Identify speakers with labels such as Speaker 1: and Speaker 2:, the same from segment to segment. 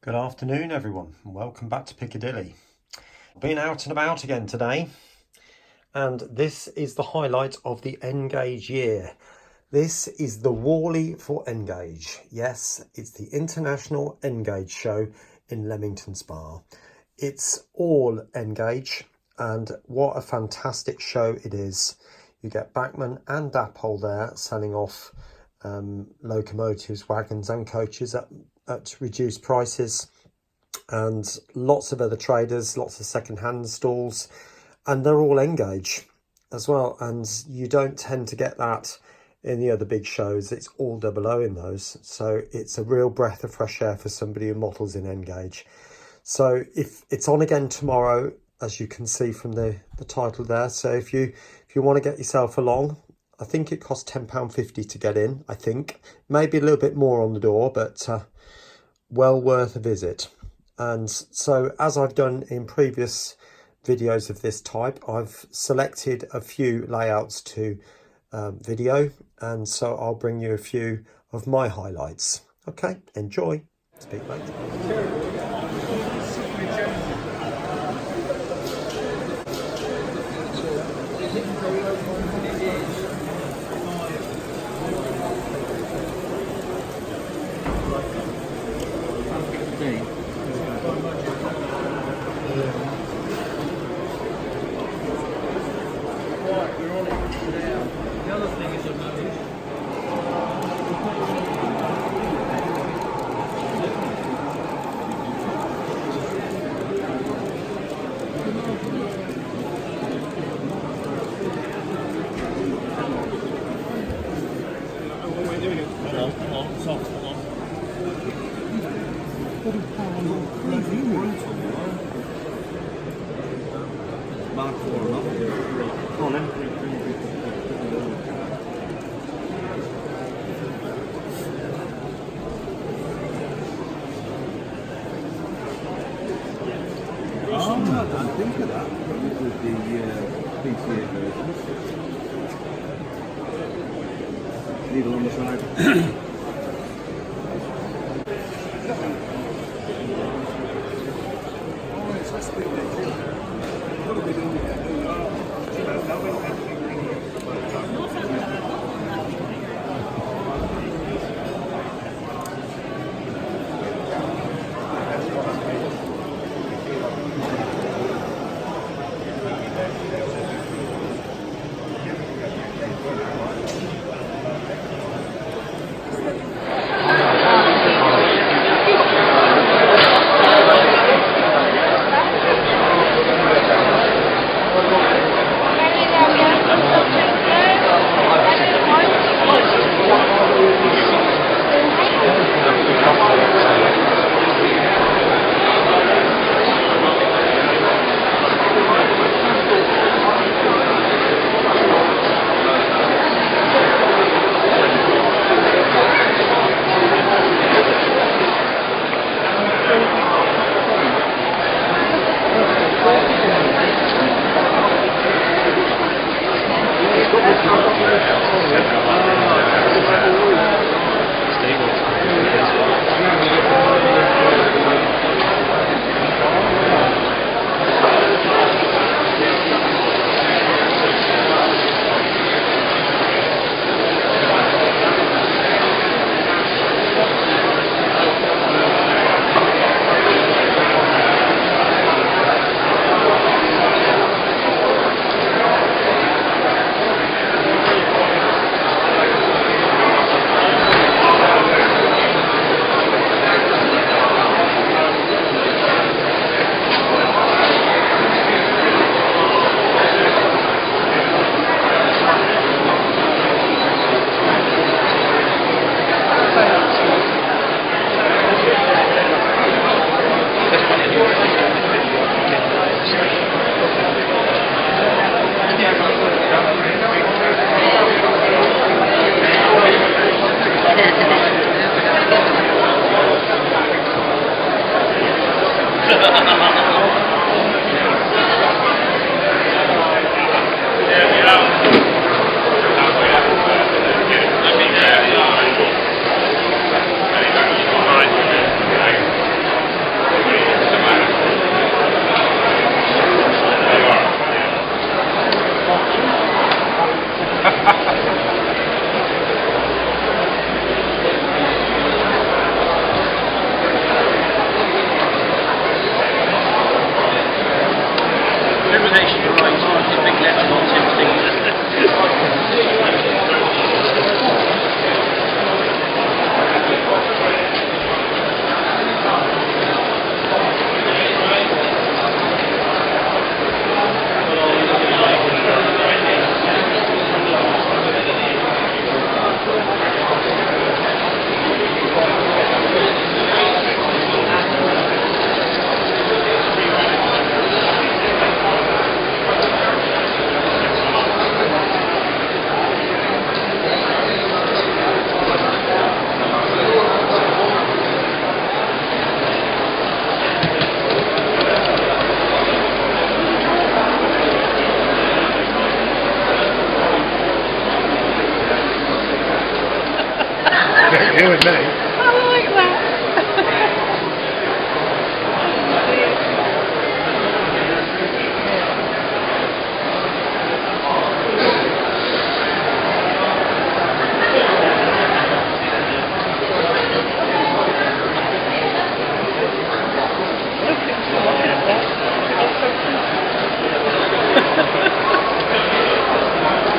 Speaker 1: Good afternoon everyone and welcome back to Piccadilly. Been out and about again today, and this is the highlight of the N-Gage year. This is the Wally for N-Gage. Yes, it's the International N-Gage show in Leamington Spa. It's all N-Gage, and what a fantastic show it is. You get Bachmann and Dapol there selling off locomotives, wagons and coaches at reduced prices, and lots of other traders, lots of second-hand stalls, and they're all N-Gage as well, and you don't tend to get that in the other big shows. It's all double O in those, so it's a real breath of fresh air for somebody who models in N-Gage. So if it's on again tomorrow, as you can see from the title there, so if you want to get yourself along, I think it costs £10.50 to get in. I think maybe a little bit more on the door, but well worth a visit. And so, as I've done in previous videos of this type, I've selected a few layouts to video, and so I'll bring you a few of my highlights. Okay, enjoy. Speak later.
Speaker 2: I think of that with the PCA versions. Needle on the side. like me.
Speaker 3: I like that.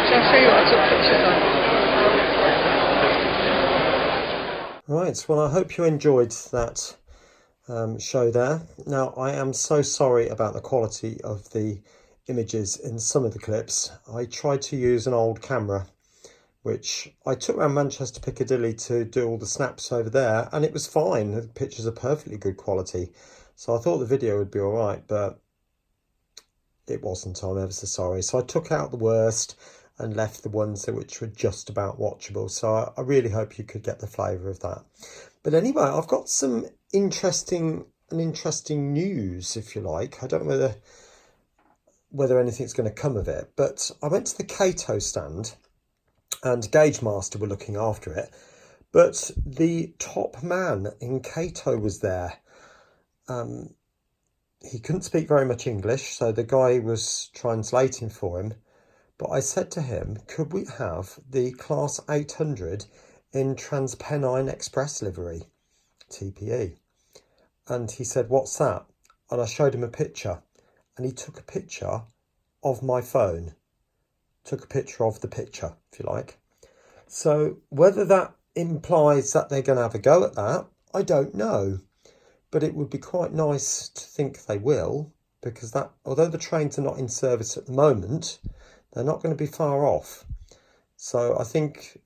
Speaker 3: Shall I show you what I took pictures of?
Speaker 1: Right, well, I hope you enjoyed that show there. Now, I am so sorry about the quality of the images in some of the clips. I tried to use an old camera, which I took around Manchester Piccadilly to do all the snaps over there, and it was fine. The pictures are perfectly good quality. So I thought the video would be all right, but it wasn't. I'm ever so sorry. So I took out the worst and left the ones which were just about watchable. So I really hope you could get the flavour of that. But anyway, I've got some interesting news, if you like. I don't know whether anything's going to come of it, but I went to the Cato stand and Gauge Master were looking after it, but the top man in Cato was there. He couldn't speak very much English, so the guy was translating for him. But I said to him, could we have the Class 800 in Transpennine Express livery, TPE? And he said, what's that? And I showed him a picture, and he took a picture of my phone. Took a picture of the picture, if you like. So whether that implies that they're going to have a go at that, I don't know. But it would be quite nice to think they will, because that, although the trains are not in service at the moment, they're not going to be far off. So I think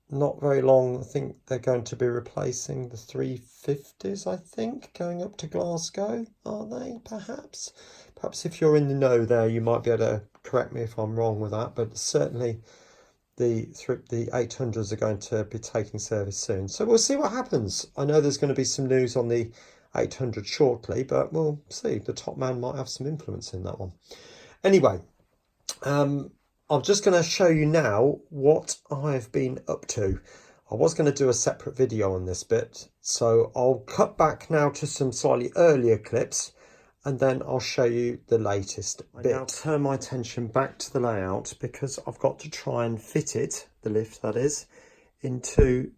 Speaker 1: not very long, I think they're going to be replacing the 350s, I think, going up to Glasgow, are they, perhaps? Perhaps if you're in the know there, you might be able to correct me if I'm wrong with that, but certainly the 800s are going to be taking service soon. So we'll see what happens. I know there's going to be some news on the 800 shortly, but we'll see. The top man might have some influence in that one. Anyway, I'm just going to show you now what I've been up to. I was going to do a separate video on this bit, so I'll cut back now to some slightly earlier clips, and then I'll show you the latest bit. I'll turn my attention back to the layout because I've got to try and fit it, the lift that is, into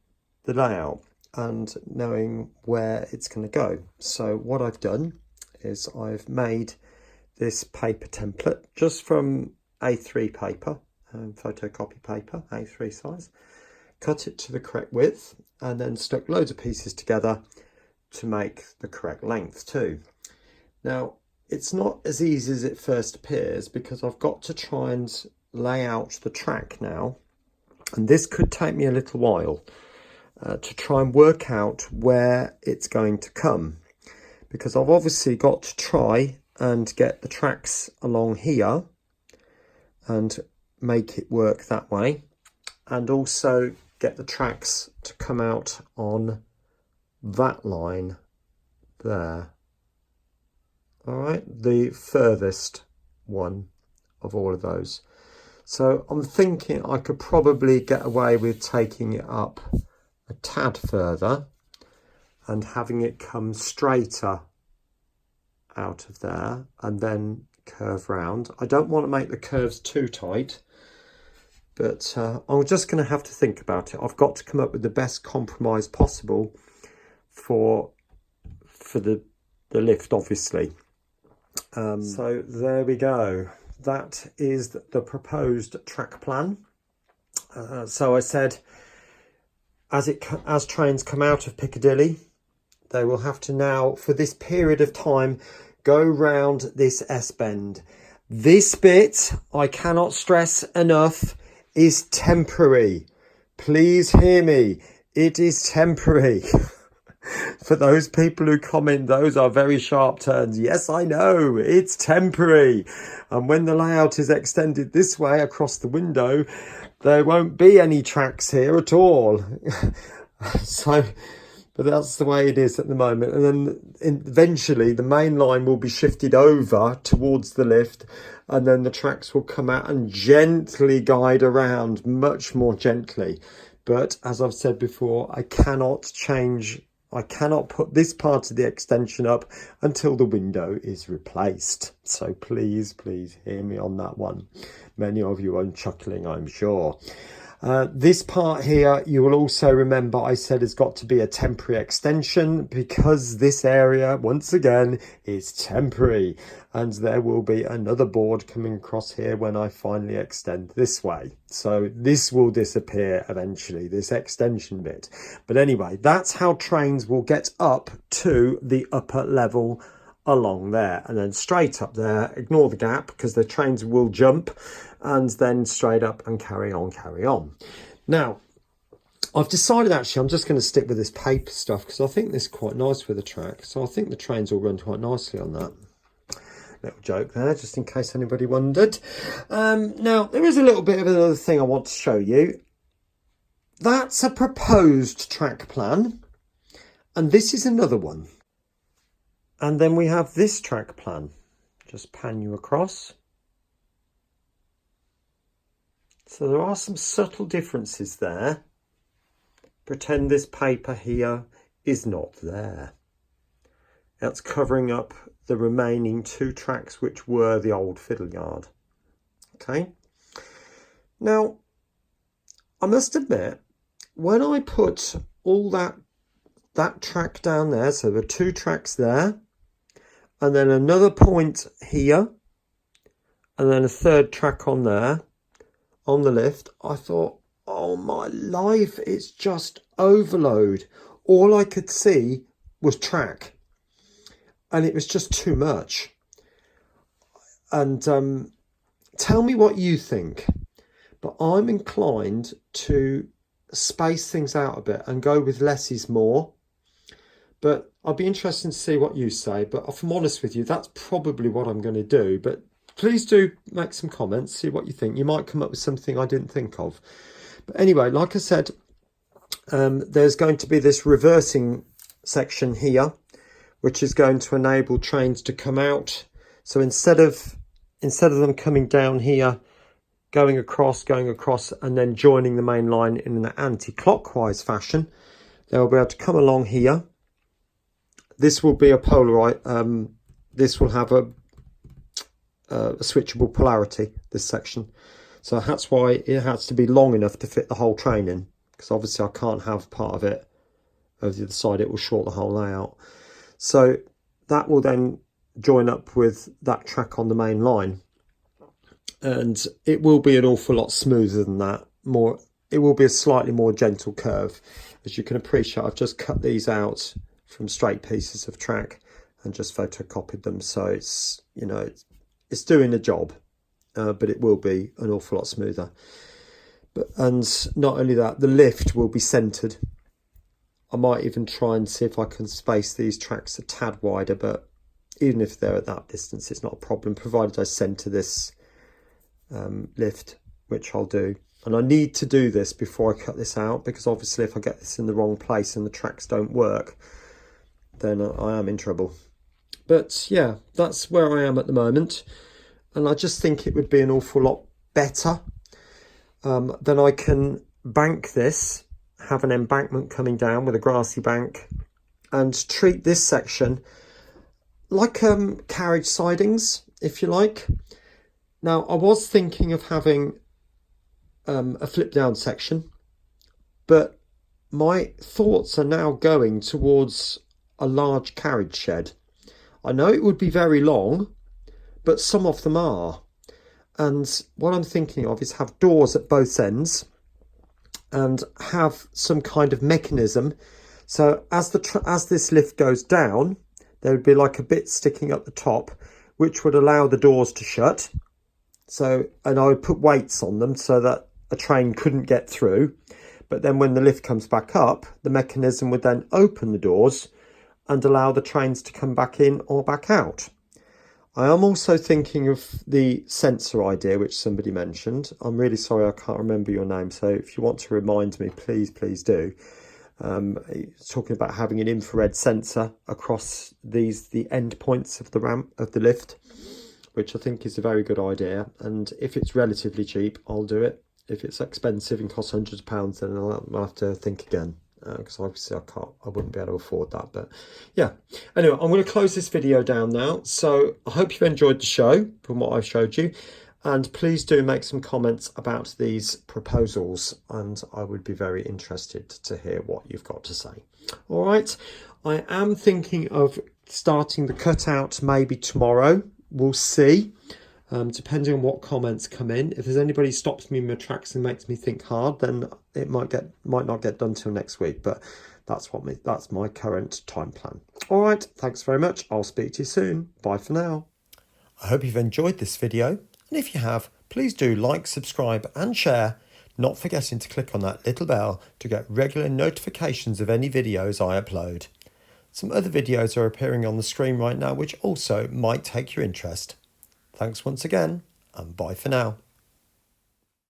Speaker 1: the layout and knowing where it's going to go. So what I've done is I've made this paper template just from A3 paper, photocopy paper, A3 size, cut it to the correct width, and then stuck loads of pieces together to make the correct length too. Now, it's not as easy as it first appears because I've got to try and lay out the track now, and this could take me a little while to try and work out where it's going to come, because I've obviously got to try and get the tracks along here and make it work that way, and also get the tracks to come out on that line there. All right, the furthest one of all of those. So I'm thinking I could probably get away with taking it up a tad further and having it come straighter out of there and then curve round. I don't want to make the curves too tight, but I'm just going to have to think about it. I've got to come up with the best compromise possible for the lift, obviously. So there we go. That is the proposed track plan. So I said, as trains come out of Piccadilly, they will have to now, for this period of time, go round this S-bend. This bit, I cannot stress enough, is temporary. Please hear me. It is temporary. For those people who comment, those are very sharp turns. Yes, I know, it's temporary. And when the layout is extended this way across the window, there won't be any tracks here at all. But that's the way it is at the moment. And then eventually the main line will be shifted over towards the lift, and then the tracks will come out and gently guide around, much more gently. But as I've said before, I cannot put this part of the extension up until the window is replaced. So please hear me on that one. Many of you are chuckling, I'm sure. This part here, you will also remember I said has got to be a temporary extension, because this area, once again, is temporary. And there will be another board coming across here when I finally extend this way. So this will disappear eventually, this extension bit. But anyway, that's how trains will get up to the upper level along there, and then straight up there. Ignore the gap because the trains will jump, and then straight up and carry on. Now I've decided actually I'm just going to stick with this paper stuff because I think this is quite nice with the track, so I think the trains will run quite nicely on that. Little joke there, just in case anybody wondered. Now there is a little bit of another thing I want to show you. That's a proposed track plan, and this is another one. And then we have this track plan. Just pan you across. So there are some subtle differences there. Pretend this paper here is not there. That's covering up the remaining 2 tracks which were the old fiddle yard. Okay. Now, I must admit, when I put all that track down there, so there are 2 tracks there, and then another point here, and then a 3rd track on there, on the lift, I thought, oh my life, it's just overload. All I could see was track, and it was just too much. And tell me what you think, but I'm inclined to space things out a bit and go with less is more. But I'll be interested to see what you say. But if I'm honest with you, that's probably what I'm going to do. But please do make some comments, see what you think. You might come up with something I didn't think of. But anyway, like I said, there's going to be this reversing section here, which is going to enable trains to come out. So instead of them coming down here, going across, and then joining the main line in an anti-clockwise fashion, they'll be able to come along here. This will be a polarized. This will have a switchable polarity, this section. So that's why it has to be long enough to fit the whole train in, because obviously I can't have part of it over the other side. It will short the whole layout. So that will then join up with that track on the main line, and it will be an awful lot smoother than that. It will be a slightly more gentle curve. As you can appreciate, I've just cut these out from straight pieces of track and just photocopied them, so it's, you know, it's doing the job, but it will be an awful lot smoother. And not only that, the lift will be centered. I might even try and see if I can space these tracks a tad wider, but even if they're at that distance, it's not a problem, provided I center this lift, which I'll do. And I need to do this before I cut this out, because obviously if I get this in the wrong place and the tracks don't work, then I am in trouble. But yeah, that's where I am at the moment, and I just think it would be an awful lot better. Then I can bank this, have an embankment coming down with a grassy bank, and treat this section like carriage sidings, if you like. Now, I was thinking of having a flip down section, but my thoughts are now going towards a large carriage shed. I know it would be very long, but some of them are. And what I'm thinking of is have doors at both ends and have some kind of mechanism. So as this lift goes down, there would be like a bit sticking up the top, which would allow the doors to shut. So, and I would put weights on them so that a train couldn't get through. But then when the lift comes back up, the mechanism would then open the doors and allow the trains to come back in or back out. I am also thinking of the sensor idea, which somebody mentioned. I'm really sorry, I can't remember your name. So if you want to remind me, please do. Talking about having an infrared sensor across the end points of the ramp of the lift, which I think is a very good idea. And if it's relatively cheap, I'll do it. If it's expensive and costs hundreds of pounds, then I'll have to think again, because obviously I wouldn't be able to afford that. But yeah, anyway, I'm going to close this video down now. So I hope you've enjoyed the show from what I've showed you, and please do make some comments about these proposals, and I would be very interested to hear what you've got to say. All right, I am thinking of starting the cutout maybe tomorrow. We'll see. Depending on what comments come in. If there's anybody stops me in my tracks and makes me think hard, then it might not get done till next week. But that's my current time plan. All right, thanks very much. I'll speak to you soon. Bye for now. I hope you've enjoyed this video, and if you have, please do like, subscribe, and share. Not forgetting to click on that little bell to get regular notifications of any videos I upload. Some other videos are appearing on the screen right now, which also might take your interest. Thanks once again, and bye for now.